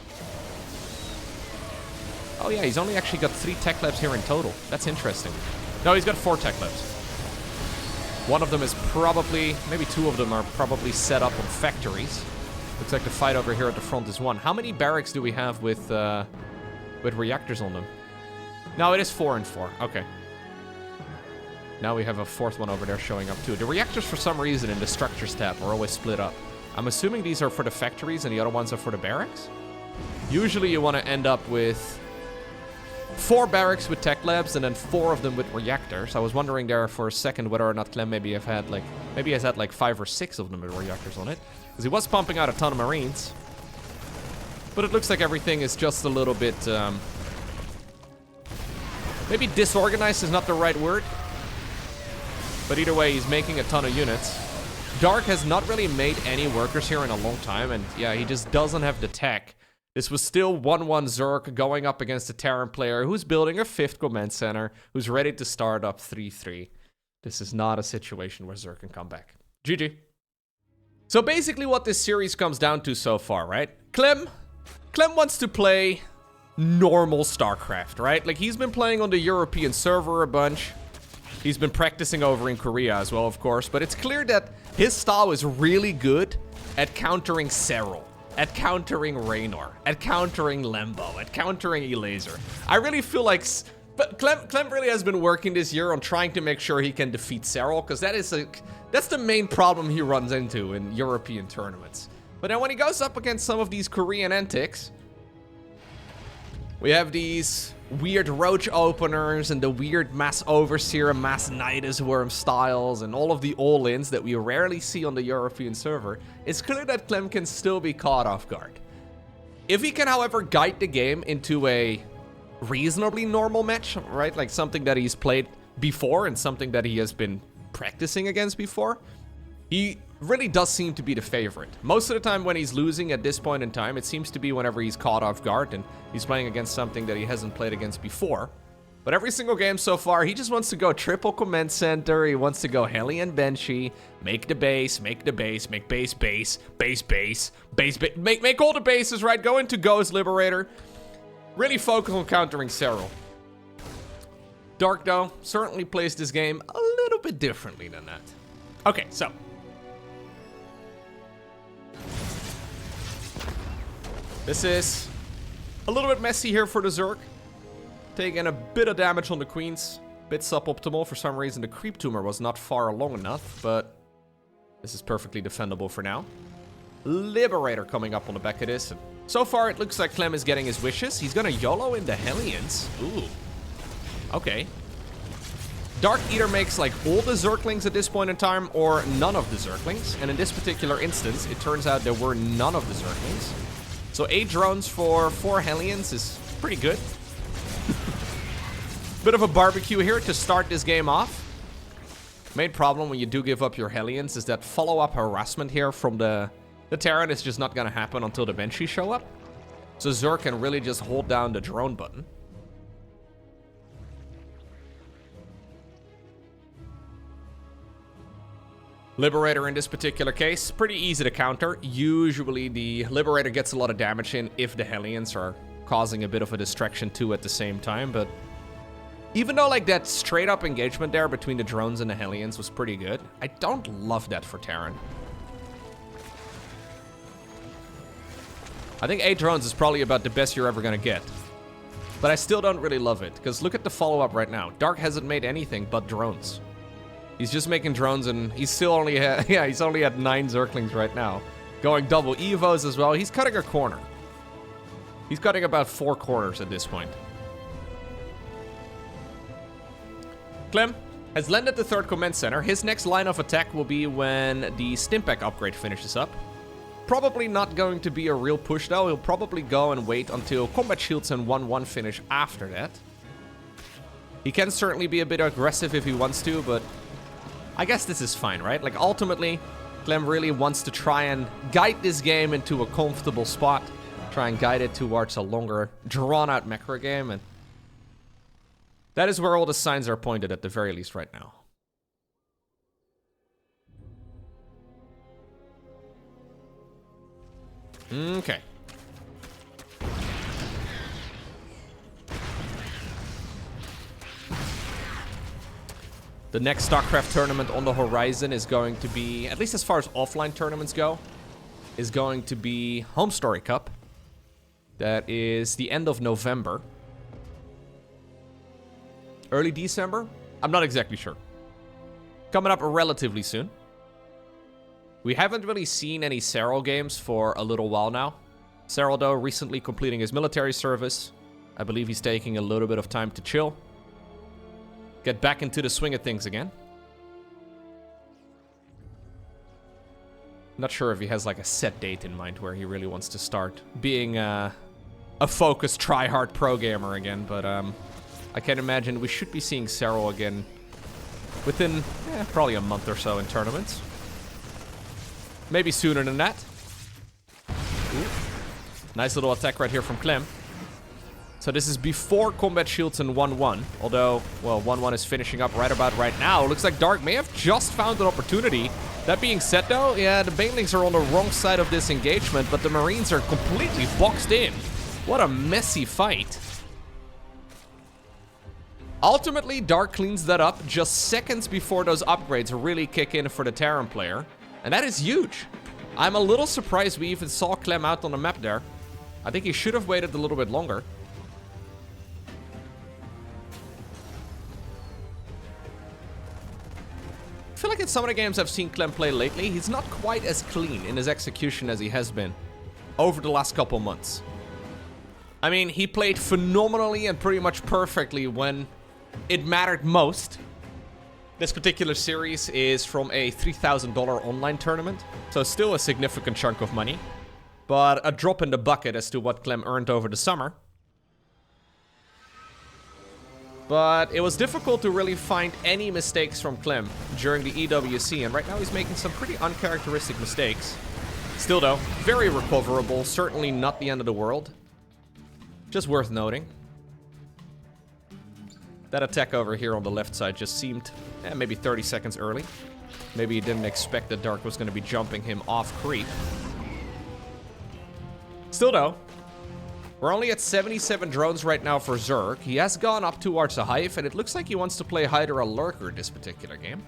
Oh yeah, he's only actually got 3 tech labs here in total. That's interesting. No, he's got 4 tech labs. One of them is probably, maybe 2 of them are probably set up on factories. Looks like the fight over here at the front is won. How many barracks do we have with reactors on them? No, it is 4 and 4. Okay. Now we have a 4th one over there showing up too. The reactors, for some reason, in the structures tab are always split up. I'm assuming these are for the factories and the other ones are for the barracks. Usually you want to end up with 4 barracks with tech labs and then 4 of them with reactors. I was wondering there for a second whether or not Clem maybe has had like 5 or 6 of them with reactors on it. Because he was pumping out a ton of Marines. But it looks like everything is just a little bit, maybe disorganized is not the right word. But either way, he's making a ton of units. Dark has not really made any workers here in a long time. And yeah, he just doesn't have the tech. This was still 1-1 Zerg going up against a Terran player who's building a 5th command center, who's ready to start up 3-3. This is not a situation where Zerg can come back. GG. So basically what this series comes down to so far, right? Clem wants to play normal StarCraft, right? Like he's been playing on the European server a bunch. He's been practicing over in Korea as well, of course. But it's clear that his style is really good at countering Serral, at countering Raynor, at countering Lembo, at countering Elaser. I really feel like... But Clem really has been working this year on trying to make sure he can defeat Serral, because that's the main problem he runs into in European tournaments. But then when he goes up against some of these Korean antics, we have these weird Roach openers and the weird Mass Overseer and Mass Nydus Worm styles and all of the all-ins that we rarely see on the European server. It's clear that Clem can still be caught off guard. If he can, however, guide the game into a reasonably normal match, right? Like something that he's played before and something that he has been practicing against before, he really does seem to be the favorite. Most of the time when he's losing at this point in time, it seems to be whenever he's caught off guard and he's playing against something that he hasn't played against before. But every single game so far, he just wants to go triple command center. He wants to go Hellion Banshee, make the base, make base, make all the bases, right? Go into Ghost Liberator. Really focus on countering Serral. Dark, though, certainly plays this game a little bit differently than that. Okay, so This is a little bit messy here for the Zerg. Taking a bit of damage on the queens. Bit suboptimal. For some reason, the creep tumor was not far along enough, but this is perfectly defendable for now. Liberator coming up on the back of this. So far, it looks like Clem is getting his wishes. He's gonna YOLO in the Hellions. Ooh. Okay. Dark either makes like all the Zerglings at this point in time or none of the Zerglings. And in this particular instance, it turns out there were none of the Zerglings. So 8 drones for 4 Hellions is pretty good. Bit of a barbecue here to start this game off. Main problem when you do give up your Hellions is that follow-up harassment here from the Terran is just not going to happen until the Banshees show up. So Zerg can really just hold down the drone button. Liberator in this particular case, pretty easy to counter. Usually the Liberator gets a lot of damage in if the Hellions are causing a bit of a distraction too at the same time, but even though like that straight up engagement there between the drones and the Hellions was pretty good, I don't love that for Terran. I think 8 drones is probably about the best you're ever gonna get. But I still don't really love it, because look at the follow-up right now. Dark hasn't made anything but drones. He's just making drones, and he's still only at, yeah, he's only at 9 Zerglings right now. Going double Evos as well. He's cutting a corner. He's cutting about 4 corners at this point. Clem has landed the 3rd command center. His next line of attack will be when the Stimpack upgrade finishes up. Probably not going to be a real push though. He'll probably go and wait until combat shields and 1-1 finish after that. He can certainly be a bit aggressive if he wants to, but I guess this is fine, right? Like ultimately, Clem really wants to try and guide this game into a comfortable spot. Try and guide it towards a longer, drawn-out macro game, and that is where all the signs are pointed at the very least right now. Okay. The next StarCraft tournament on the horizon is going to be, at least as far as offline tournaments go, is going to be Home Story Cup. That is the end of November. Early December? I'm not exactly sure. Coming up relatively soon. We haven't really seen any Cyril games for a little while now. Cyril, though, recently completing his military service. I believe he's taking a little bit of time to chill. Get back into the swing of things again. Not sure if he has like a set date in mind where he really wants to start being a focused, try-hard pro gamer again, but I can imagine we should be seeing Cyril again within probably a month or so in tournaments. Maybe sooner than that. Ooh. Nice little attack right here from Clem. So this is before combat shields and 1-1. Although, well, 1-1 is finishing up right about right now. Looks like Dark may have just found an opportunity. That being said, though, yeah, the Banelings are on the wrong side of this engagement, but the Marines are completely boxed in. What a messy fight. Ultimately, Dark cleans that up just seconds before those upgrades really kick in for the Terran player. And that is huge. I'm a little surprised we even saw Clem out on the map there. I think he should have waited a little bit longer. I feel like in some of the games I've seen Clem play lately, he's not quite as clean in his execution as he has been over the last couple months. I mean, he played phenomenally and pretty much perfectly when it mattered most. This particular series is from a $3,000 online tournament, so still a significant chunk of money, but a drop in the bucket as to what Clem earned over the summer. But it was difficult to really find any mistakes from Clem during the EWC, and right now he's making some pretty uncharacteristic mistakes. Still though, very recoverable, certainly not the end of the world. Just worth noting. That attack over here on the left side just seemed maybe 30 seconds early. Maybe he didn't expect that Dark was going to be jumping him off creep. Still though, we're only at 77 drones right now for Zerg. He has gone up towards the Hive, and it looks like he wants to play Hydra Lurker this particular game.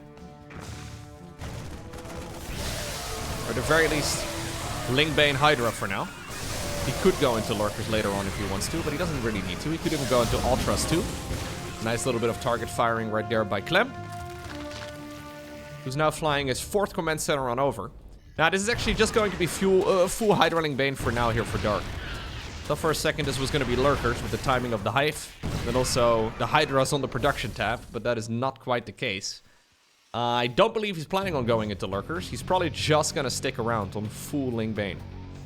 Or at the very least, Lingbane Hydra for now. He could go into lurkers later on if he wants to, but he doesn't really need to. He could even go into ultras too. Nice little bit of target firing right there by Clem, who's now flying his 4th command center on over. Now, this is actually just going to be full Hydraling Bane for now here for Dark. So for a second, this was going to be lurkers with the timing of the Hive. Then also the Hydras on the production tab, but that is not quite the case. I don't believe he's planning on going into lurkers. He's probably just going to stick around on full Ling Bane,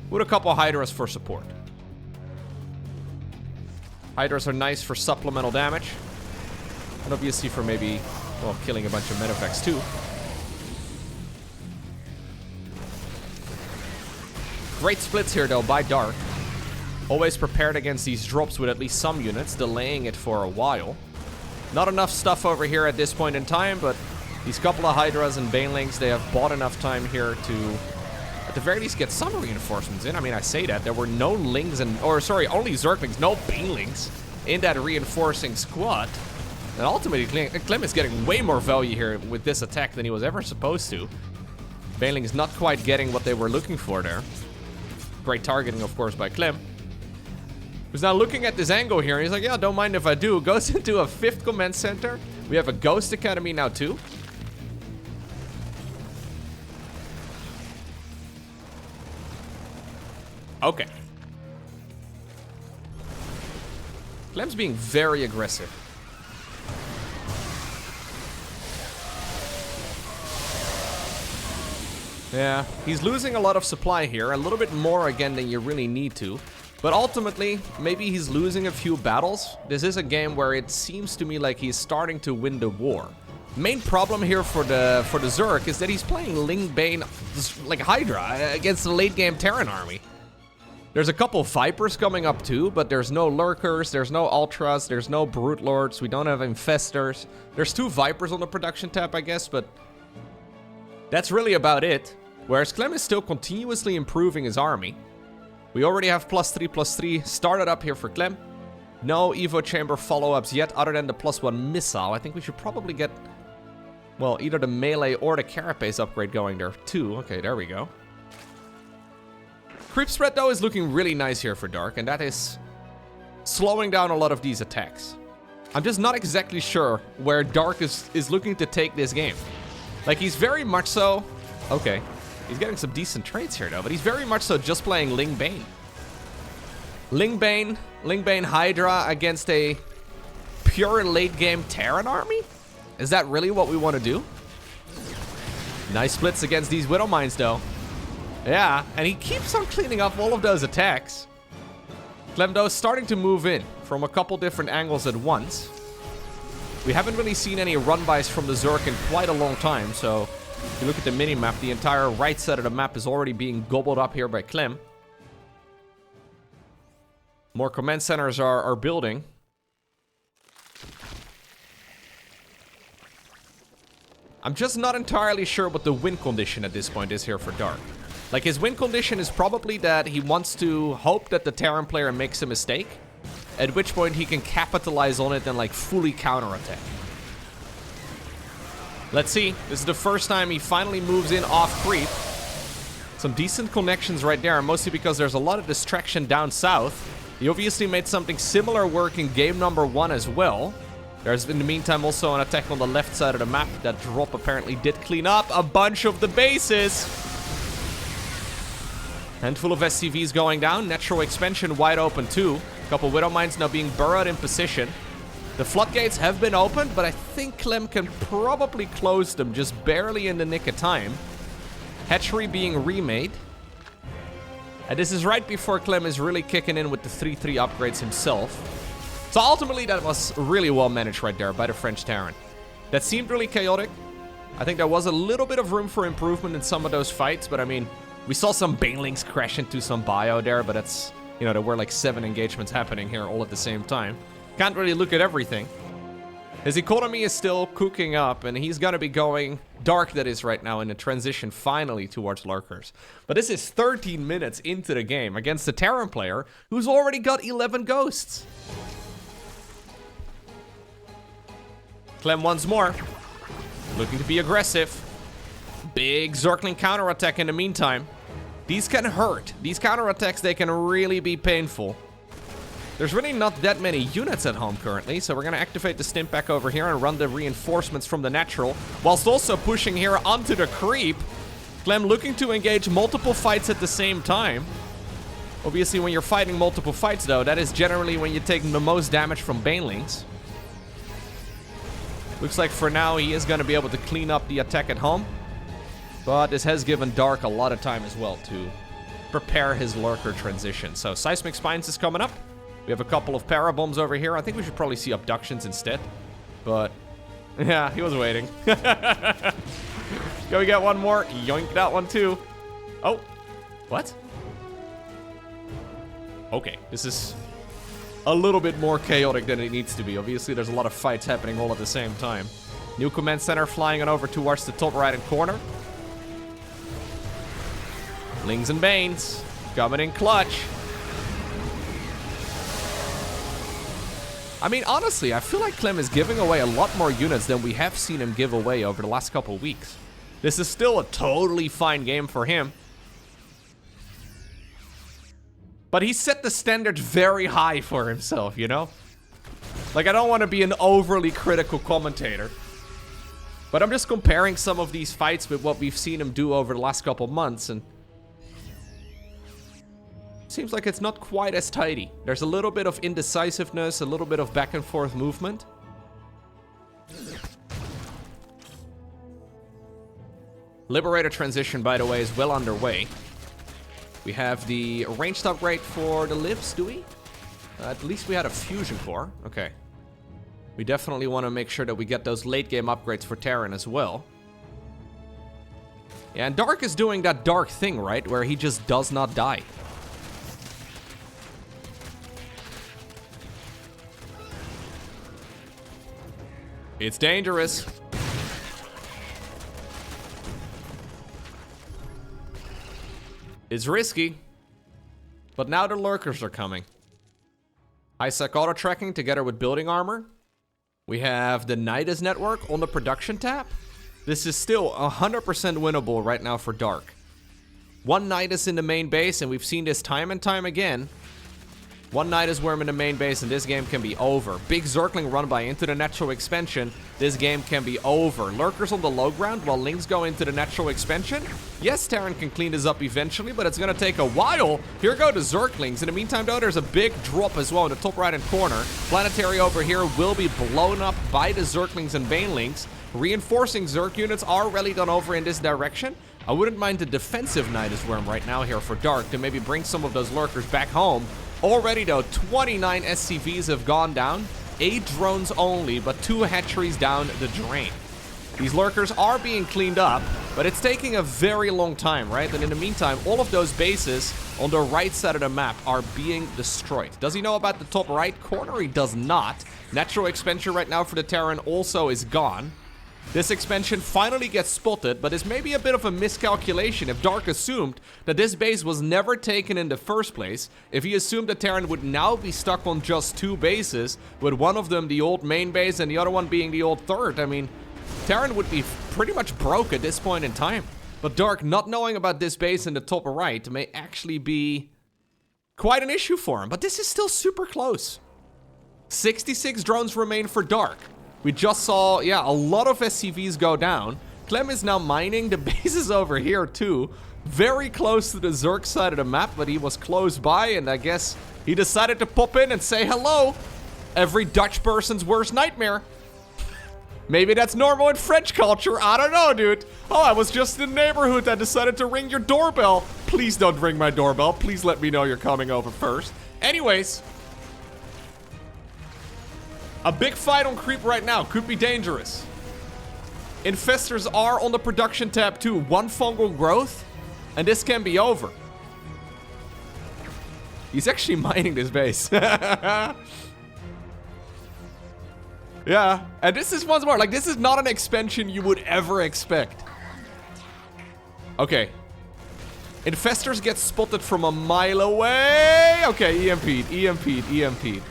with a couple Hydras for support. Hydras are nice for supplemental damage. And obviously for maybe, well, killing a bunch of medevacs too. Great splits here though by Dark. Always prepared against these drops with at least some units, delaying it for a while. Not enough stuff over here at this point in time, but these couple of Hydras and Banelings, they have bought enough time here to, at the very least, get some reinforcements in. I mean, I say that. There were no Lings and, or sorry, only Zerglings, no Banelings in that reinforcing squad. And ultimately, Clem is getting way more value here with this attack than he was ever supposed to. Banelings not quite getting what they were looking for there. Great targeting, of course, by Clem. Who's now looking at this angle here, and he's like, yeah, don't mind if I do. Goes into a 5th command center. We have a Ghost Academy now, too. Okay. Clem's being very aggressive. Yeah, he's losing a lot of supply here. A little bit more, again, than you really need to. But ultimately, maybe he's losing a few battles. This is a game where it seems to me like he's starting to win the war. Main problem here for the Zerg is that he's playing Ling Bane like Hydra against the late game Terran army. There's a couple Vipers coming up too, but there's no Lurkers, there's no Ultras, there's no Brute Lords, we don't have Infestors. There's 2 Vipers on the production tab, I guess, but that's really about it. Whereas Clem is still continuously improving his army. We already have +3/+3 started up here for Clem. No Evo Chamber follow-ups yet, other than the +1 missile. I think we should probably get, well, either the melee or the carapace upgrade going there too. Okay, there we go. Creep spread, though, is looking really nice here for Dark, and that is slowing down a lot of these attacks. I'm just not exactly sure where Dark is looking to take this game. Like, he's very much so... Okay. He's getting some decent trades here, though, but he's very much so just playing Ling Bane. Ling Bane Hydra against a pure late-game Terran army? Is that really what we want to do? Nice splits against these Widow Mines, though. Yeah, and he keeps on cleaning up all of those attacks. Clem, though, is starting to move in from a couple different angles at once. We haven't really seen any run-bys from the Zerg in quite a long time, so... If you look at the mini-map, the entire right side of the map is already being gobbled up here by Clem. More command centers are building. I'm just not entirely sure what the win condition at this point is here for Dark. Like, his win condition is probably that he wants to hope that the Terran player makes a mistake, at which point he can capitalize on it and, like, fully counterattack. Let's see. This is the first time he finally moves in off creep. Some decent connections right there, mostly because there's a lot of distraction down south. He obviously made something similar work in game number 1 as well. There's, in the meantime, also an attack on the left side of the map. That drop apparently did clean up a bunch of the bases. Handful of SCVs going down. Natural expansion wide open too. A couple Widow Mines now being burrowed in position. The floodgates have been opened, but I think Clem can probably close them just barely in the nick of time. Hatchery being remade. And this is right before Clem is really kicking in with the 3/3 upgrades himself. So ultimately, that was really well managed right there by the French Terran. That seemed really chaotic. I think there was a little bit of room for improvement in some of those fights, but I mean, we saw some Banelings crash into some bio there, but that's, you know, there were like 7 engagements happening here all at the same time. Can't really look at everything. His economy is still cooking up, and he's gonna be going Dark, that is, right now in a transition finally towards Lurkers. But this is 13 minutes into the game against a Terran player who's already got 11 ghosts. Clem once more, looking to be aggressive. Big Zergling counterattack in the meantime. These can hurt. These counterattacks, they can really be painful. There's really not that many units at home currently, so we're going to activate the stimp back over here and run the reinforcements from the natural, whilst also pushing here onto the creep. Clem looking to engage multiple fights at the same time. Obviously, when you're fighting multiple fights, though, that is generally when you take the most damage from banelings. Looks like for now he is going to be able to clean up the attack at home. But this has given Dark a lot of time as well to prepare his lurker transition. So Seismic Spines is coming up. We have a couple of parabombs over here. I think we should probably see abductions instead. But yeah, he was waiting. Can we get one more? Yoink that one too. Oh, what? Okay, this is a little bit more chaotic than it needs to be. Obviously, there's a lot of fights happening all at the same time. New command center flying on over towards the top right-hand corner. Lings and Banes coming in clutch. I mean, honestly, I feel like Clem is giving away a lot more units than we have seen him give away over the last couple of weeks. This is still a totally fine game for him. But he set the standard very high for himself, you know? Like, I don't want to be an overly critical commentator. But I'm just comparing some of these fights with what we've seen him do over the last couple months, and seems like it's not quite as tidy. There's a little bit of indecisiveness, a little bit of back and forth movement. Liberator transition, by the way, is well underway. We have the ranged upgrade for the libs, do we? At least we had a fusion core. Okay. We definitely want to make sure that we get those late game upgrades for Terran as well. Yeah, and Dark is doing that Dark thing, right? Where he just does not die. It's dangerous. It's risky. But now the lurkers are coming. High-sec auto-tracking together with building armor. We have the Nydus network on the production tab. This is still 100% winnable right now for Dark. One Nydus in the main base, and we've seen this time and time again. One Nydus worm in the main base, and this game can be over. Big Zergling run by into the natural expansion. This game can be over. Lurkers on the low ground while Lings go into the natural expansion. Yes, Terran can clean this up eventually, but it's going to take a while. Here go the Zerglings. In the meantime, though, there's a big drop as well in the top right-hand corner. Planetary over here will be blown up by the Zerglings and Banelings. Reinforcing Zerg units are rallied on over in this direction. I wouldn't mind the defensive Nydus worm right now here for Dark to maybe bring some of those lurkers back home. Already, though, 29 SCVs have gone down. 8 drones only, but 2 hatcheries down the drain. These lurkers are being cleaned up, but it's taking a very long time, right? And in the meantime, all of those bases on the right side of the map are being destroyed. Does he know about the top right corner? He does not. Natural expansion right now for the Terran also is gone. This expansion finally gets spotted, but it's maybe a bit of a miscalculation if Dark assumed that this base was never taken in the first place. If he assumed that Terran would now be stuck on just 2 bases, with one of them the old main base and the other one being the old third, I mean, Terran would be pretty much broke at this point in time. But Dark not knowing about this base in the top right may actually be quite an issue for him. But this is still super close. 66 drones remain for Dark. We just saw, yeah, a lot of SCVs go down. Clem is now mining the bases over here too. Very close to the Zerg side of the map, but he was close by, and I guess he decided to pop in and say hello. Every Dutch person's worst nightmare. Maybe that's normal in French culture. I don't know, dude. Oh, I was just in the neighborhood that decided to ring your doorbell. Please don't ring my doorbell. Please let me know you're coming over first. Anyways. A big fight on creep right now. Could be dangerous. Infestors are on the production tab too. 1 fungal growth. And this can be over. He's actually mining this base. Yeah. And this is once more. Like, this is not an expansion you would ever expect. Okay. Infestors get spotted from a mile away. Okay, EMP'd. EMP'd. EMP'd.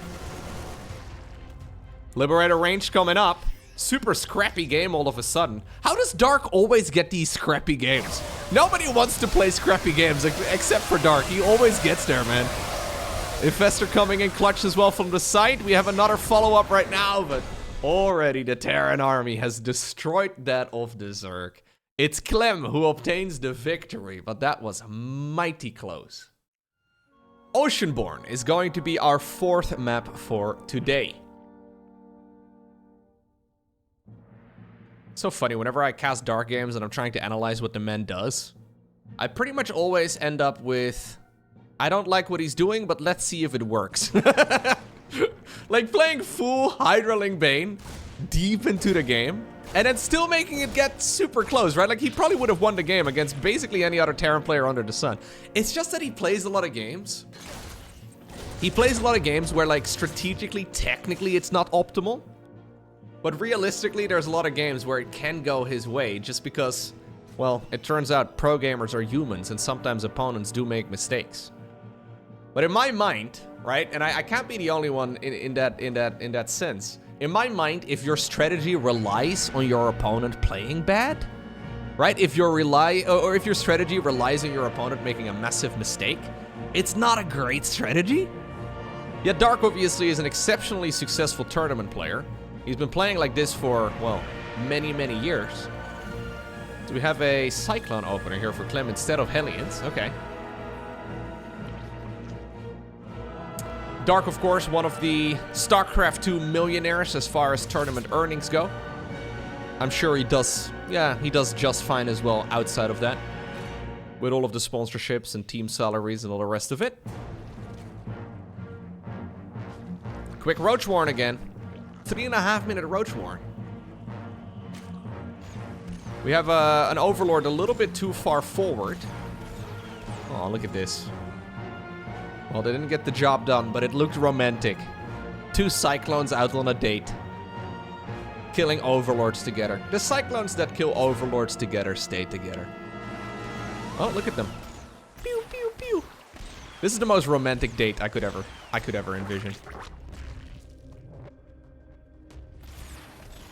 Liberator range coming up. super scrappy game all of a sudden. How does Dark always get these scrappy games? Nobody wants to play scrappy games except for Dark. He always gets there, man. Infestor coming in clutch as well from the side. We have another follow-up right now, but already the Terran army has destroyed that of the Zerg. It's Clem who obtains the victory, but that was mighty close. Oceanborn is going to be our 4th map for today. So funny, whenever I cast Dark games and I'm trying to analyze what the man does, I pretty much always end up with, I don't like what he's doing, but let's see if it works. Like playing full Hydraling Bane deep into the game, and then still making it get super close, right? Like, he probably would have won the game against basically any other Terran player under the sun. It's just that he plays a lot of games. He plays a lot of games where, like, strategically, technically, it's not optimal. But realistically, there's a lot of games where it can go his way just because, well, it turns out pro gamers are humans and sometimes opponents do make mistakes. But in my mind, right, and I can't be the only one in that sense. In my mind, if your strategy relies on your opponent playing bad, right? If your strategy relies on your opponent making a massive mistake, it's not a great strategy. Yet Dark obviously is an exceptionally successful tournament player. He's been playing like this for, well, many, many years. So we have a Cyclone opener here for Clem instead of Hellions. Okay. Dark, of course, one of the StarCraft 2 millionaires as far as tournament earnings go. I'm sure he does, yeah, he does just fine as well outside of that. With all of the sponsorships and team salaries and all the rest of it. Quick Roach Warren again. 3.5 minute Roach Warren. We have an Overlord a little bit too far forward. Oh, look at this. Well, they didn't get the job done, but it looked romantic. 2 Cyclones out on a date. Killing Overlords together. The Cyclones that kill Overlords together stay together. Oh, look at them. Pew, pew, pew. This is the most romantic date I could ever envision.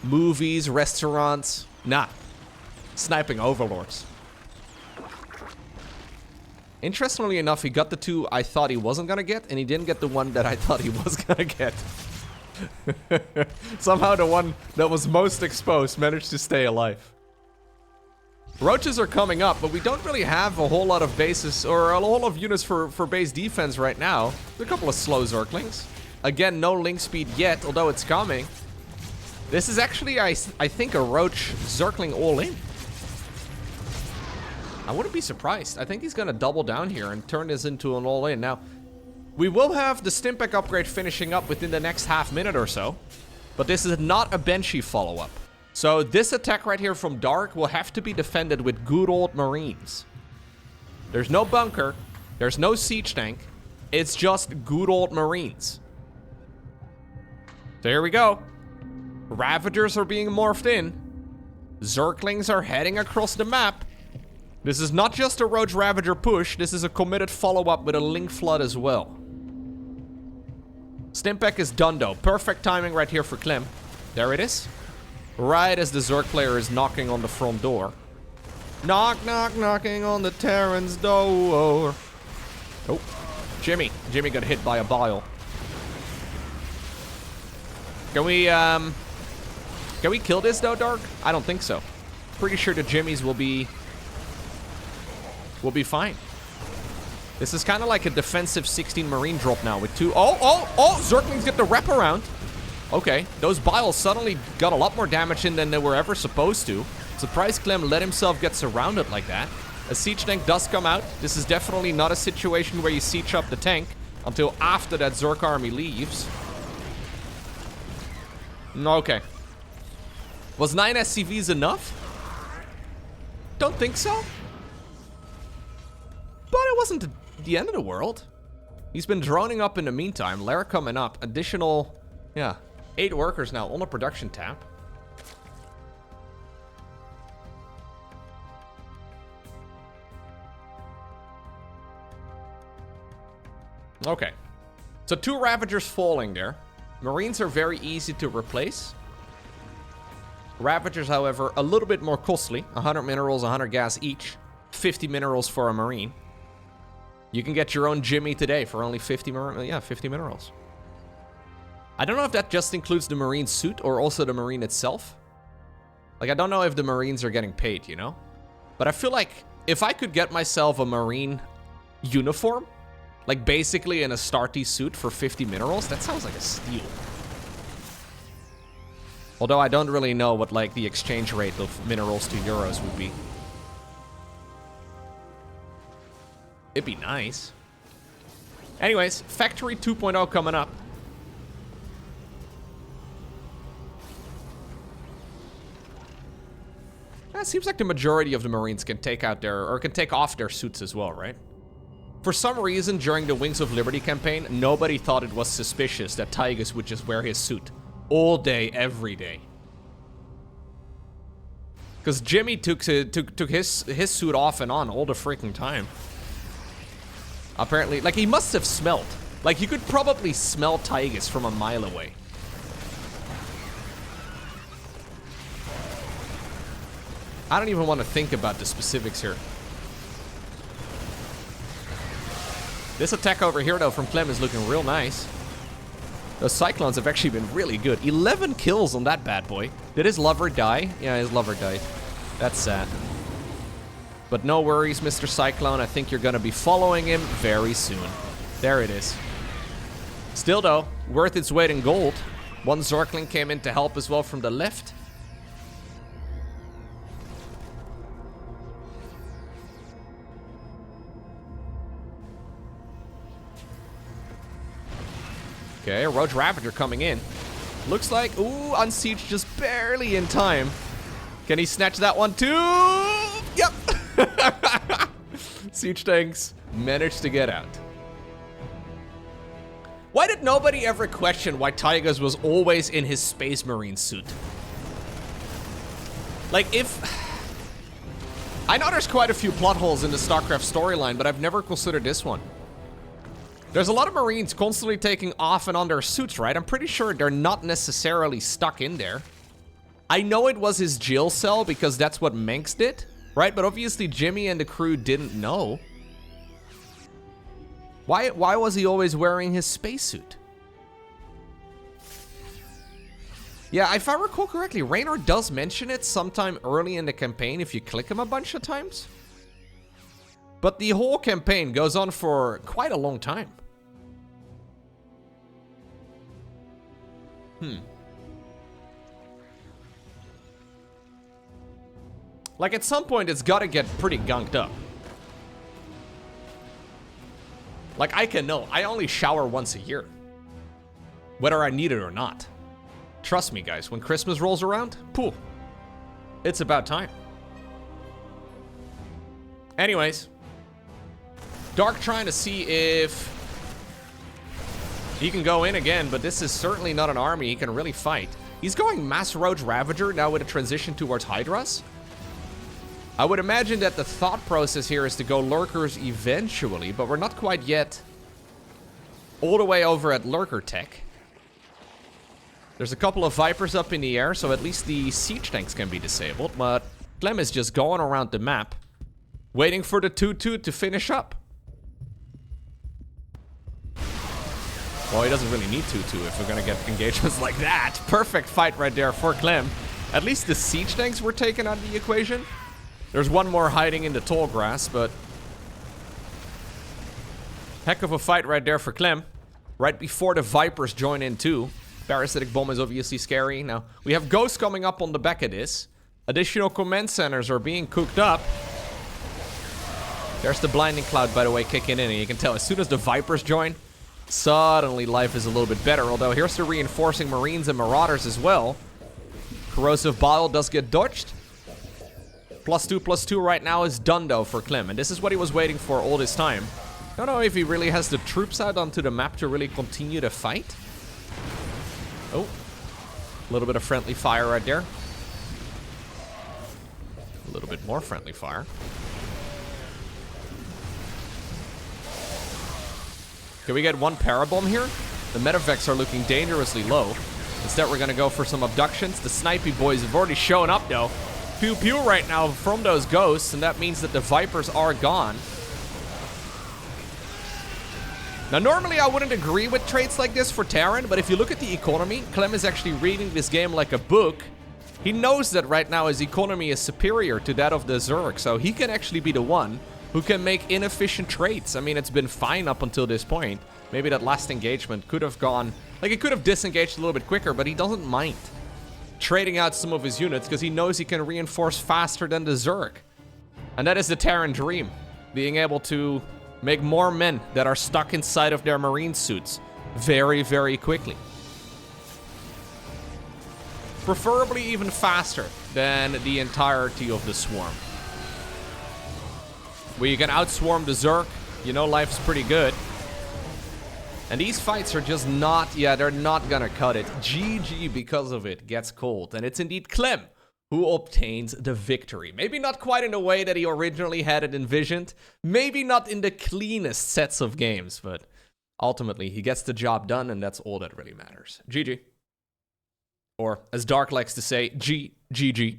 Movies, restaurants. Nah. Sniping Overlords. Interestingly enough, he got the 2 I thought he wasn't gonna get, and he didn't get the one that I thought he was gonna get. Somehow the one that was most exposed managed to stay alive. Roaches are coming up, but we don't really have a whole lot of bases, or a whole lot of units for base defense right now. There's a couple of slow Zerglings. Again, no link speed yet, although it's coming. This is actually, I think, a Roach Zergling all-in. I wouldn't be surprised. I think he's going to double down here and turn this into an all-in. Now, we will have the Stimpack upgrade finishing up within the next half minute or so. But this is not a Banshee follow-up. So this attack right here from Dark will have to be defended with good old Marines. There's no bunker. There's no siege tank. It's just good old Marines. So here we go. Ravagers are being morphed in. Zerglings are heading across the map. This is not just a Roach Ravager push, this is a committed follow-up with a Link Flood as well. Stimpack is done though. Perfect timing right here for Clem. There it is. Right as the Zerg player is knocking on the front door. Knock, knock, knocking on the Terran's door. Oh, Jimmy got hit by a bile. Can we kill this though, Dark? I don't think so. Pretty sure the Jimmies will be fine. This is kind of like a defensive 16 Marine drop now with 2. Oh! Zerglings get the wraparound. Okay, those biles suddenly got a lot more damage in than they were ever supposed to. Surprised Clem let himself get surrounded like that. A siege tank does come out. This is definitely not a situation where you siege up the tank until after that Zerg army leaves. Okay. Was 9 SCVs enough? Don't think so. But it wasn't the end of the world. He's been droning up in the meantime. Lair coming up. Additional, 8 workers now on a production tab. Okay. So 2 Ravagers falling there. Marines are very easy to replace. Ravagers, however, a little bit more costly. 100 minerals, 100 gas each. 50 minerals for a Marine. You can get your own Jimmy today for only 50 minerals. I don't know if that just includes the Marine suit or also the Marine itself. Like, I don't know if the Marines are getting paid, you know? But I feel like if I could get myself a Marine uniform, like basically in a starty suit for 50 minerals, that sounds like a steal. Although I don't really know what like the exchange rate of minerals to euros would be. It'd be nice. Anyways, Factory 2.0 coming up. It seems like the majority of the Marines can take out their, or can take off their suits as well, right? For some reason, during the Wings of Liberty campaign, nobody thought it was suspicious that Tygus would just wear his suit all day, every day. Because Jimmy took his suit off and on all the freaking time. Apparently, like, he must have smelled. Like, you could probably smell Tygus from a mile away. I don't even want to think about the specifics here. This attack over here, though, from Clem is looking real nice. Those Cyclones have actually been really good. 11 kills on that bad boy. Did his lover die? Yeah, his lover died. That's sad. But no worries, Mr. Cyclone. I think you're going to be following him very soon. There it is. Still, though, worth its weight in gold. One Zergling came in to help as well from the left. Okay, a Roach Ravager coming in. Looks like, ooh, Unsiege just barely in time. Can he snatch that one too? Yep. Siege tanks managed to get out. Why did nobody ever question why Tygus was always in his Space Marine suit? Like, if... I know there's quite a few plot holes in the StarCraft storyline, but I've never considered this one. There's a lot of Marines constantly taking off and on their suits, right? I'm pretty sure they're not necessarily stuck in there. I know it was his jail cell because that's what Manx did, right? But obviously Jimmy and the crew didn't know. Why was he always wearing his spacesuit? Yeah, if I recall correctly, Raynor does mention it sometime early in the campaign if you click him a bunch of times. But the whole campaign goes on for quite a long time. Like, at some point, it's gotta get pretty gunked up. Like, I can know. I only shower once a year. Whether I need it or not. Trust me, guys. When Christmas rolls around, pooh. It's about time. Anyways. Dark trying to see if he can go in again, but this is certainly not an army he can really fight. He's going Mass Roach Ravager now with a transition towards Hydras. I would imagine that the thought process here is to go Lurkers eventually, but we're not quite yet all the way over at Lurker Tech. There's a couple of Vipers up in the air, so at least the siege tanks can be disabled, but Clem is just going around the map, waiting for the 2-2 to finish up. Well, he doesn't really need 2-2 if we're gonna get engagements like that. Perfect fight right there for Clem. At least the siege tanks were taken out of the equation. There's one more hiding in the tall grass, but... heck of a fight right there for Clem. Right before the Vipers join in too. Parasitic Bomb is obviously scary. Now, we have Ghosts coming up on the back of this. Additional command centers are being cooked up. There's the Blinding Cloud, by the way, kicking in. And you can tell as soon as the Vipers join, suddenly life is a little bit better. Although here's the reinforcing Marines and Marauders as well. Corrosive Bile does get dodged. +2/+2 right now is done though for Clem. And this is what he was waiting for all this time. I don't know if he really has the troops out onto the map to really continue the fight. Oh. A little bit of friendly fire right there. A little bit more friendly fire. Can we get one Parabomb here? The Medevacs are looking dangerously low. Instead, we're going to go for some abductions. The snipey boys have already shown up, though. Pew pew right now from those ghosts, and that means that the Vipers are gone. Now, normally I wouldn't agree with traits like this for Terran, but if you look at the economy, Clem is actually reading this game like a book. He knows that right now his economy is superior to that of the Zerg, so he can actually be the one who can make inefficient trades. I mean, it's been fine up until this point. Maybe that last engagement could have gone... Like, it could have disengaged a little bit quicker, but he doesn't mind trading out some of his units because he knows he can reinforce faster than the Zerg. And that is the Terran dream. Being able to make more men that are stuck inside of their marine suits very, very quickly. Preferably even faster than the entirety of the swarm. Where you can outswarm the Zerg, you know life's pretty good. And these fights are just not, they're not gonna cut it. GG because of it gets cold. And it's indeed Clem who obtains the victory. Maybe not quite in the way that he originally had it envisioned. Maybe not in the cleanest sets of games, but ultimately he gets the job done, and that's all that really matters. GG. Or, as Dark likes to say, GGG.